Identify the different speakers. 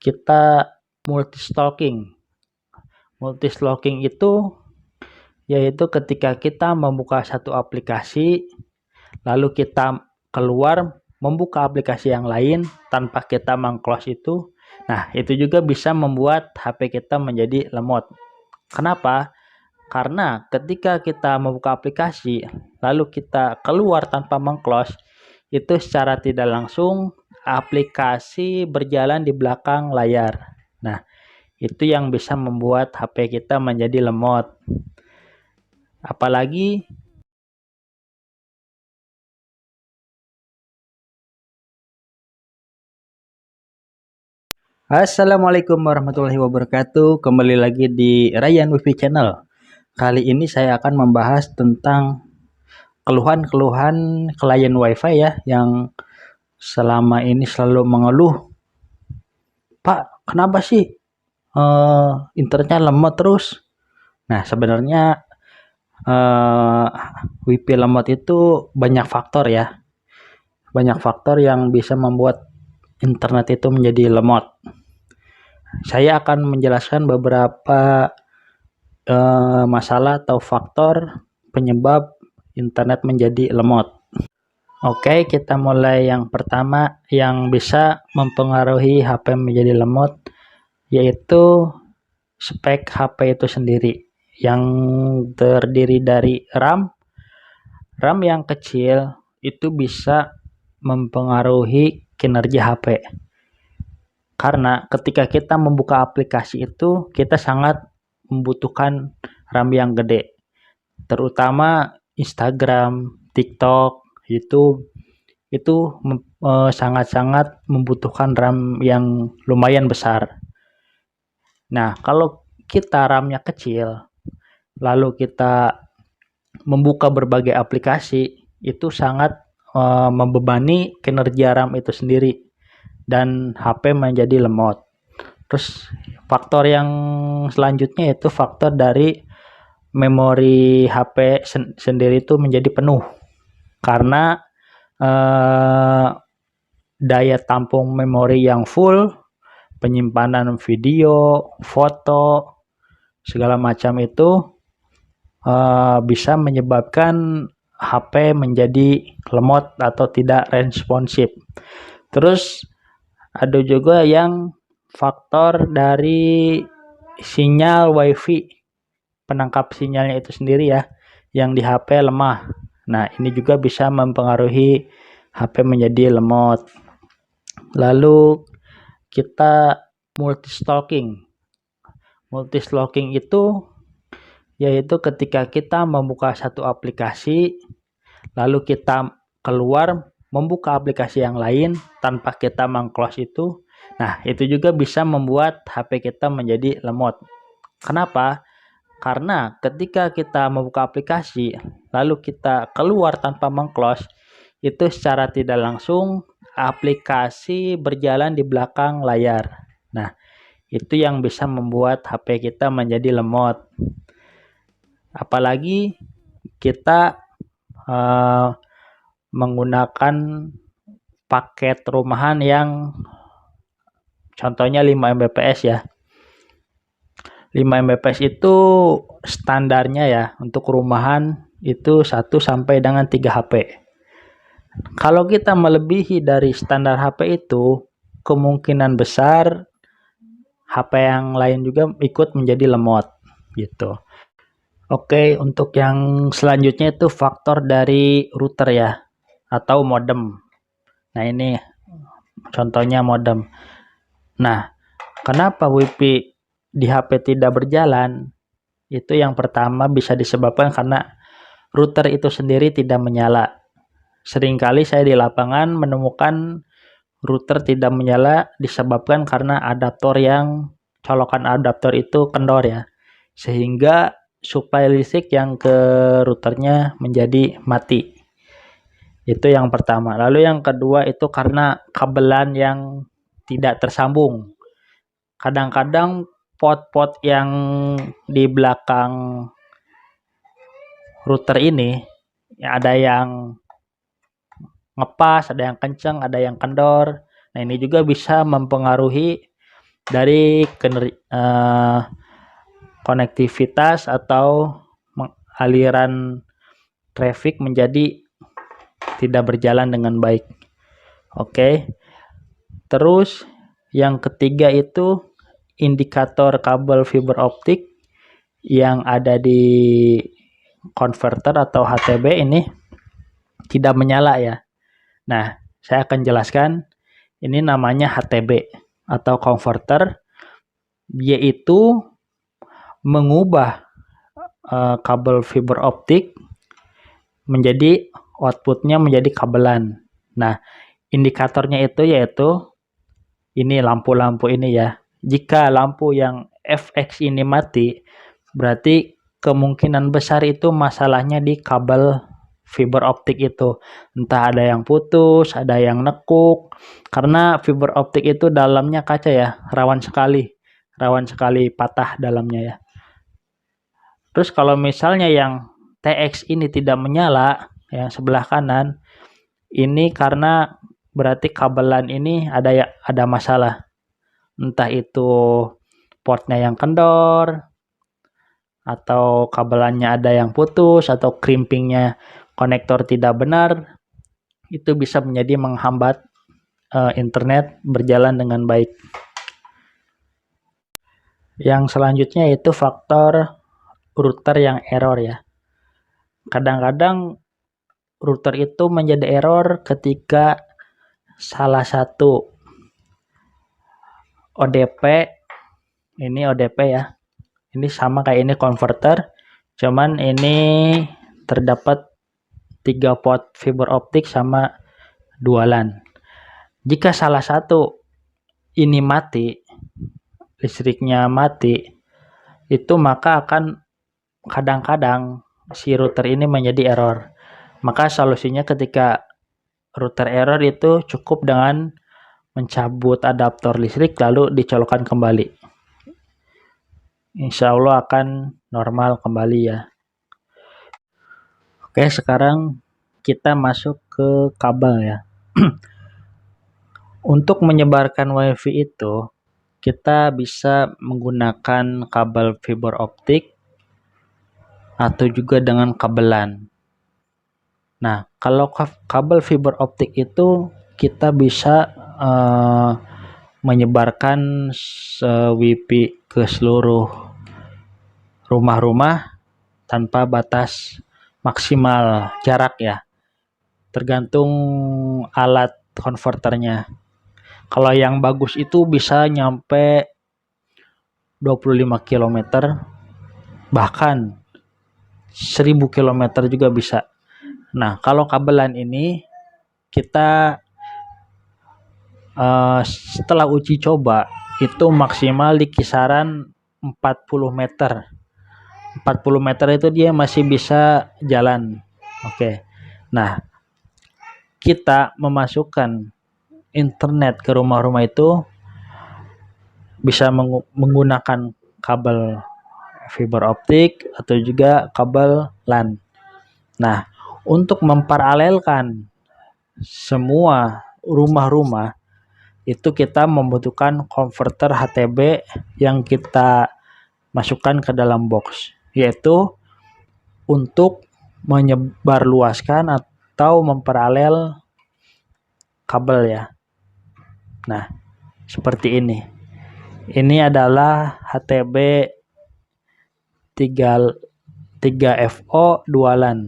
Speaker 1: kita multistalking. Multistalking itu yaitu ketika kita membuka satu aplikasi, lalu kita keluar membuka aplikasi yang lain tanpa kita meng-close itu. Nah, itu juga bisa membuat HP kita menjadi lemot. Kenapa? Karena ketika kita membuka aplikasi, lalu kita keluar tanpa meng-close, itu secara tidak langsung aplikasi berjalan di belakang layar. Nah, itu yang bisa membuat HP kita menjadi lemot. Apalagi Assalamualaikum warahmatullahi wabarakatuh. Kembali lagi di Ryan Wifi Channel. Kali ini saya akan membahas tentang keluhan-keluhan klien WiFi ya yang selama ini selalu mengeluh, Pak, kenapa sih internetnya lemot terus? Nah, sebenarnya WiFi lemot itu banyak faktor ya. Banyak faktor yang bisa membuat internet itu menjadi lemot. Saya akan menjelaskan beberapa masalah atau faktor penyebab internet menjadi lemot. Oke, kita mulai yang pertama yang bisa mempengaruhi HP menjadi lemot, yaitu spek HP itu sendiri yang terdiri dari RAM. RAM yang kecil itu bisa mempengaruhi kinerja HP. Karena ketika kita membuka aplikasi itu, kita sangat membutuhkan RAM yang gede. Terutama Instagram, TikTok, YouTube, itu sangat-sangat membutuhkan RAM yang lumayan besar. Nah, kalau kita RAM-nya kecil, lalu kita membuka berbagai aplikasi, itu sangat membebani kinerja RAM itu sendiri dan HP menjadi lemot. Terus faktor yang selanjutnya yaitu faktor dari memori HP sendiri itu menjadi penuh karena daya tampung memori yang full, penyimpanan video, foto, segala macam itu bisa menyebabkan HP menjadi lemot atau tidak responsif. Terus ada juga yang faktor dari sinyal WiFi, penangkap sinyalnya itu sendiri ya, yang di HP lemah. Nah, ini juga bisa mempengaruhi HP menjadi lemot. Lalu kita multistalking. Multistalking itu yaitu ketika kita membuka satu aplikasi, lalu kita keluar membuka aplikasi yang lain tanpa kita meng-close itu. Nah, itu juga bisa membuat HP kita menjadi lemot. Kenapa? Karena ketika kita membuka aplikasi, lalu kita keluar tanpa meng-close, itu secara tidak langsung aplikasi berjalan di belakang layar. Nah, itu yang bisa membuat HP kita menjadi lemot. Apalagi kita menggunakan paket rumahan yang contohnya 5 Mbps ya. 5 Mbps itu standarnya ya untuk rumahan itu 1 sampai dengan 3 HP. Kalau kita melebihi dari standar HP itu, kemungkinan besar HP yang lain juga ikut menjadi lemot gitu. Oke, untuk yang selanjutnya itu faktor dari router ya atau modem. Nah, ini contohnya modem. Nah, kenapa WiFi di HP tidak berjalan? Itu yang pertama bisa disebabkan karena router itu sendiri tidak menyala. Seringkali saya di lapangan menemukan router tidak menyala disebabkan karena colokan adaptor itu kendor ya. Sehingga suplai listrik yang ke routernya menjadi mati. Itu yang pertama. Lalu yang kedua itu karena kabelan yang tidak tersambung. Kadang-kadang pot-pot yang di belakang router ini ada yang ngepas, ada yang kenceng, ada yang kendor. Nah, ini juga bisa mempengaruhi dari konektivitas atau aliran traffic menjadi tidak berjalan dengan baik. Oke. Terus yang ketiga itu indikator kabel fiber optik yang ada di konverter atau HTB ini tidak menyala ya. Nah, saya akan jelaskan. Ini namanya HTB atau konverter, yaitu mengubah kabel fiber optik menjadi outputnya menjadi kabelan. Nah, indikatornya itu yaitu ini lampu-lampu ini ya. Jika lampu yang FX ini mati, berarti kemungkinan besar itu masalahnya di kabel fiber optik itu. Entah ada yang putus, ada yang nekuk. Karena fiber optik itu dalamnya kaca ya, rawan sekali patah dalamnya ya. Terus kalau misalnya yang TX ini tidak menyala, yang sebelah kanan, ini karena berarti kabelan ini ada masalah. Entah itu portnya yang kendor, atau kabelannya ada yang putus, atau crimpingnya konektor tidak benar, itu bisa menjadi menghambat internet berjalan dengan baik. Yang selanjutnya itu faktor router yang error ya. Kadang-kadang router itu menjadi error ketika salah satu ODP, ini ODP ya, ini sama kayak ini konverter, cuman ini terdapat 3 port fiber optik sama 2 LAN. Jika salah satu ini mati, listriknya mati, itu maka akan kadang-kadang si router ini menjadi error. Maka solusinya ketika router error itu cukup dengan mencabut adaptor listrik lalu dicolokkan kembali. Insya Allah akan normal kembali ya. Oke, sekarang kita masuk ke kabel ya. Untuk menyebarkan WiFi itu kita bisa menggunakan kabel fiber optik atau juga dengan kabelan. Nah, kalau kabel fiber optik itu kita bisa menyebarkan WiFi ke seluruh rumah-rumah tanpa batas maksimal jarak ya. Tergantung alat konverternya. Kalau yang bagus itu bisa nyampe 25 km, bahkan 1000 km juga bisa. Nah, kalau kabelan ini kita setelah uji coba itu maksimal di kisaran 40 meter. 40 meter itu dia masih bisa jalan. Oke. Nah, kita memasukkan internet ke rumah-rumah itu bisa menggunakan kabel fiber optik atau juga kabel LAN. Nah, untuk memparalelkan semua rumah-rumah itu kita membutuhkan konverter HTB yang kita masukkan ke dalam box, yaitu untuk menyebarluaskan atau memparalel kabel ya. Nah, seperti ini. Ini adalah HTB 3FO 2 LAN.